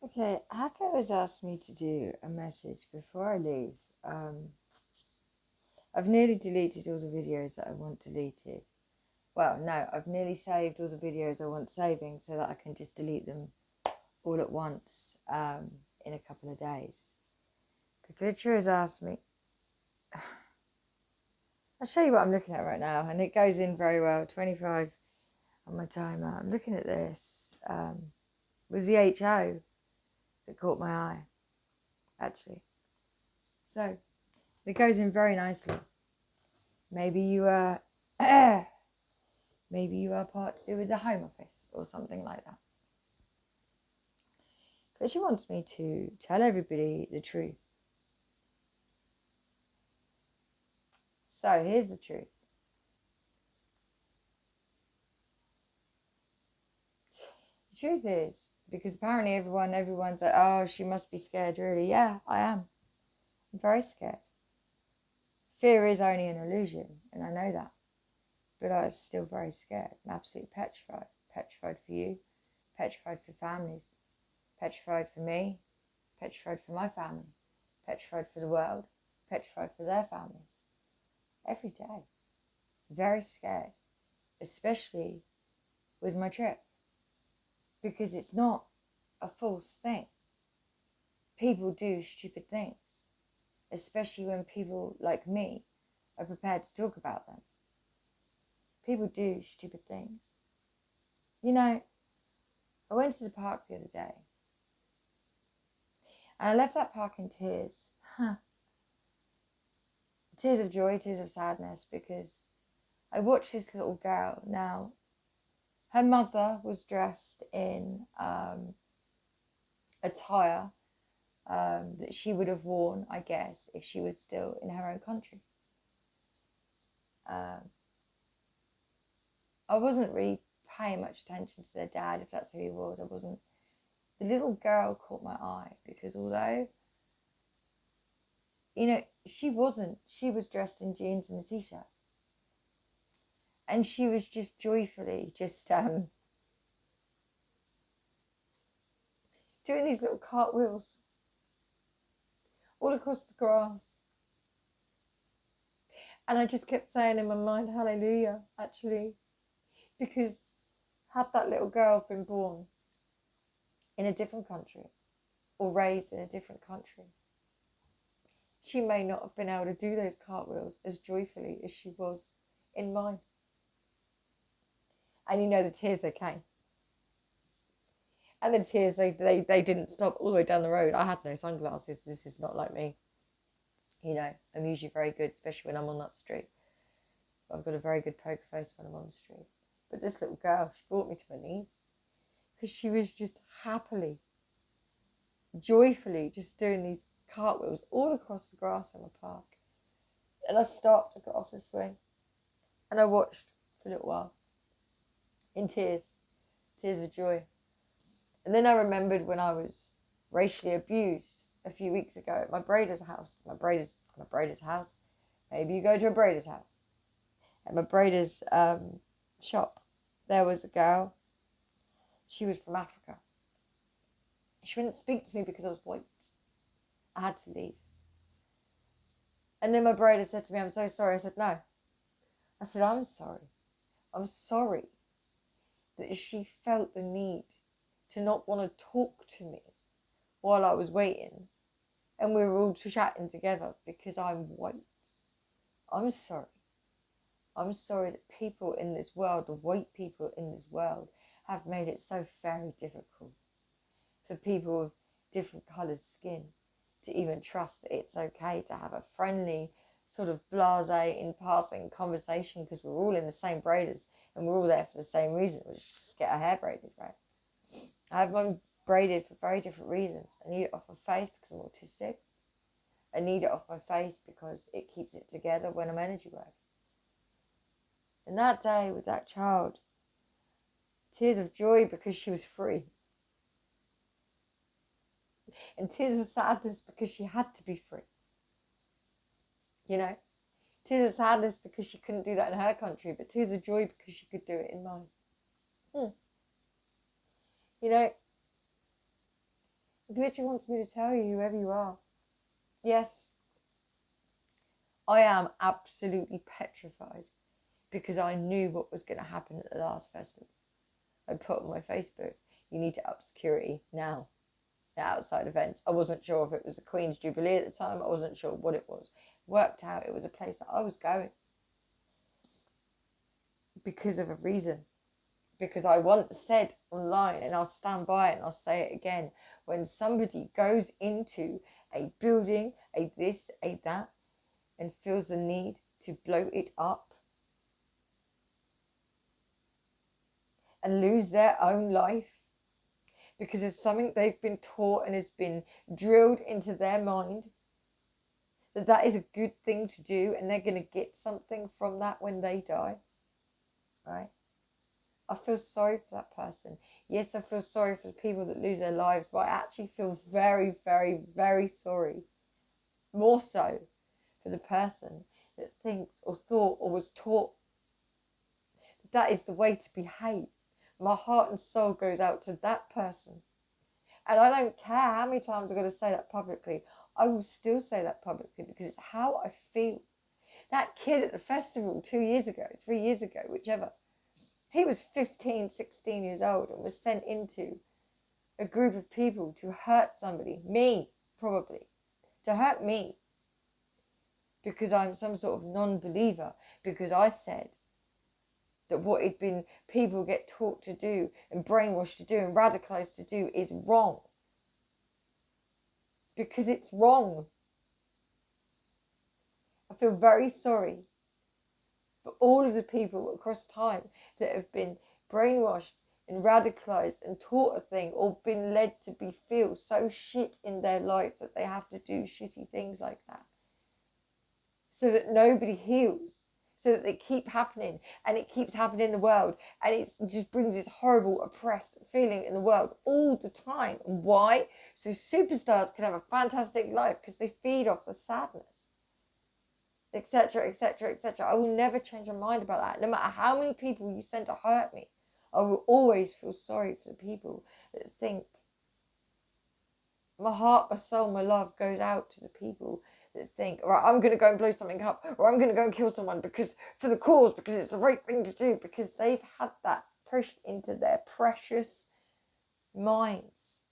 Okay, Hako has asked me to do a message before I leave. I've nearly deleted all the videos that I want deleted. Well, no, I've nearly saved all the videos I want saving so that I can just delete them all at once in a couple of days. But Glitcher has asked me. I'll show you what I'm looking at right now, and it goes in very well. 25 on my timer. I'm looking at this. It was the HO that caught my eye, actually. So it goes in very nicely. Maybe you are, maybe you are part to do with the Home Office or something like that. Because she wants me to tell everybody the truth. So here's the truth. The truth is, because apparently everyone's like, oh, she must be scared, really. Yeah, I am. I'm very scared. Fear is only an illusion, and I know that. But I was still very scared. I'm absolutely petrified. Petrified for you, petrified for families, petrified for me, petrified for my family, petrified for the world, petrified for their families. Every day. Very scared, especially with my trip, because it's not a false thing. People do stupid things, especially when people like me are prepared to talk about them. People do stupid things. You know, I went to the park the other day and I left that park in tears. Tears of joy, tears of sadness, because I watched this little girl. Now, her mother was dressed in attire that she would have worn, I guess, if she was still in her own country. I wasn't really paying much attention to their dad, if that's who he was. I wasn't. The little girl caught my eye because although, she wasn't. She was dressed in jeans and a t-shirt. And she was just joyfully doing these little cartwheels all across the grass. And I just kept saying in my mind, hallelujah, actually, because had that little girl been born in a different country or raised in a different country, she may not have been able to do those cartwheels as joyfully as she was in mine. And the tears, they came. And the tears, they didn't stop all the way down the road. I had no sunglasses. This is not like me. I'm usually very good, especially when I'm on that street. I've got a very good poker face when I'm on the street. But this little girl, she brought me to my knees because she was just happily, joyfully just doing these cartwheels all across the grass in the park. And I stopped, I got off the swing, and I watched for a little while in tears of joy. And then I remembered when I was racially abused a few weeks ago at my braider's house. My braider's house. Maybe you go to a braider's house. At my braider's shop, there was a girl. She was from Africa. She wouldn't speak to me because I was white. I had to leave. And then my braider said to me, I'm so sorry. I said, no. I said, I'm sorry. I'm sorry that she felt the need to not want to talk to me while I was waiting. And we were all chatting together because I'm white. I'm sorry. I'm sorry that people in this world, the white people in this world, have made it so very difficult for people with different coloured skin to even trust that it's okay to have a friendly sort of blasé in passing conversation, because we're all in the same braiders and we're all there for the same reason, which is just get our hair braided, right? I have mine braided for very different reasons. I need it off my face because I'm autistic. I need it off my face because it keeps it together when I'm energy working. And that day with that child, tears of joy because she was free. And tears of sadness because she had to be free. Tears of sadness because she couldn't do that in her country, but tears of joy because she could do it in mine. literally wants me to tell you, whoever you are, yes, I am absolutely petrified because I knew what was going to happen at the last festival. I put on my Facebook, you need to up security now. Outside events. I wasn't sure if it was the Queen's Jubilee at the time. I wasn't sure what it was. Worked out it was a place that I was going because of a reason. Because I once said online, and I'll stand by it and I'll say it again, when somebody goes into a building, a this, a that, and feels the need to blow it up and lose their own life, because it's something they've been taught and has been drilled into their mind that is a good thing to do, and they're going to get something from that when they die, right? I feel sorry for that person. Yes, I feel sorry for the people that lose their lives, but I actually feel very, very, very sorry, more so for the person that thinks or thought or was taught that is the way to behave. My heart and soul goes out to that person. And I don't care how many times I've got to say that publicly. I will still say that publicly because it's how I feel. That kid at the festival 2 years ago, 3 years ago, whichever, he was 15, 16 years old and was sent into a group of people to hurt somebody, me, probably, to hurt me, because I'm some sort of non-believer, because I said that what had been people get taught to do and brainwashed to do and radicalized to do is wrong. Because it's wrong. I feel very sorry for all of the people across time that have been brainwashed and radicalized and taught a thing or been led to feel so shit in their life that they have to do shitty things like that. So that nobody heals. So that they keep happening and it keeps happening in the world, and it just brings this horrible oppressed feeling in the world all the time. And why? So superstars can have a fantastic life because they feed off the sadness, etc, etc, etc. I will never change my mind about that. No matter how many people you send to hurt me, I will always feel sorry for the people that think. My heart, my soul, my love goes out to the people that think, all right, I'm going to go and blow something up, or I'm going to go and kill someone because for the cause, because it's the right thing to do, because they've had that pushed into their precious minds.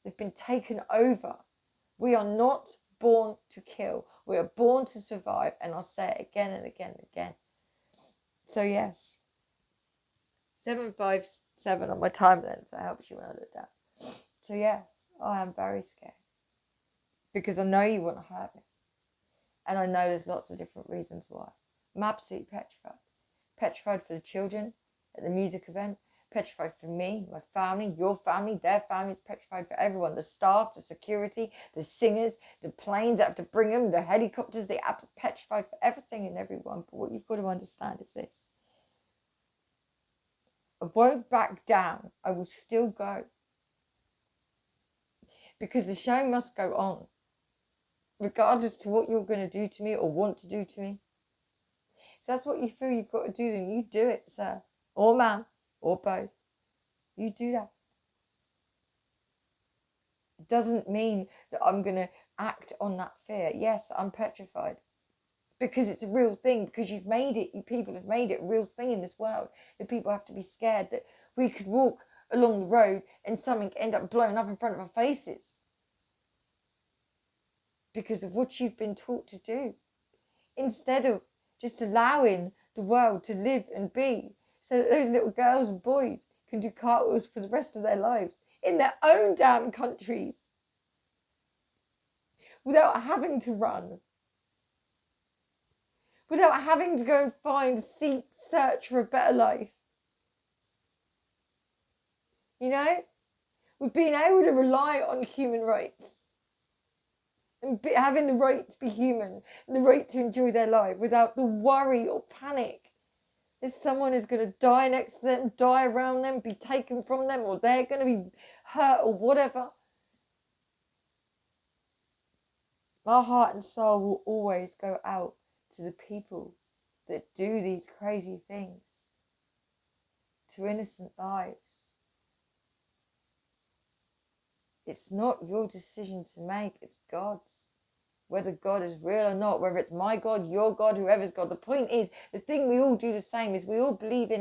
They've been taken over. We are not born to kill. We are born to survive, and I'll say it again and again and again. So yes, 757 on my time then, if that helps you when I look down. So yes, I am very scared. Because I know you want to hurt me. And I know there's lots of different reasons why. I'm absolutely petrified. Petrified for the children at the music event. Petrified for me, my family, your family, their families. Petrified for everyone. The staff, the security, the singers, the planes that have to bring them, the helicopters. Petrified for everything and everyone. But what you've got to understand is this. I won't back down. I will still go. Because the show must go on. Regardless to what you're going to do to me or want to do to me. If that's what you feel you've got to do, then you do it, sir. Or ma'am. Or both. You do that. It doesn't mean that I'm going to act on that fear. Yes, I'm petrified. Because it's a real thing. Because you've made it. You people have made it a real thing in this world. That people have to be scared that we could walk along the road and something end up blowing up in front of our faces. Because of what you've been taught to do, instead of just allowing the world to live and be, so that those little girls and boys can do cartwheels for the rest of their lives in their own damn countries without having to run, without having to go and search for a better life. You know, we've been able to rely on human rights. And having the right to be human, and the right to enjoy their life without the worry or panic that someone is going to die next to them, die around them, be taken from them, or they're going to be hurt or whatever. My heart and soul will always go out to the people that do these crazy things to innocent lives. It's not your decision to make, it's God's. Whether God is real or not, whether it's my God, your God, whoever's God. The point is, the thing we all do the same is we all believe in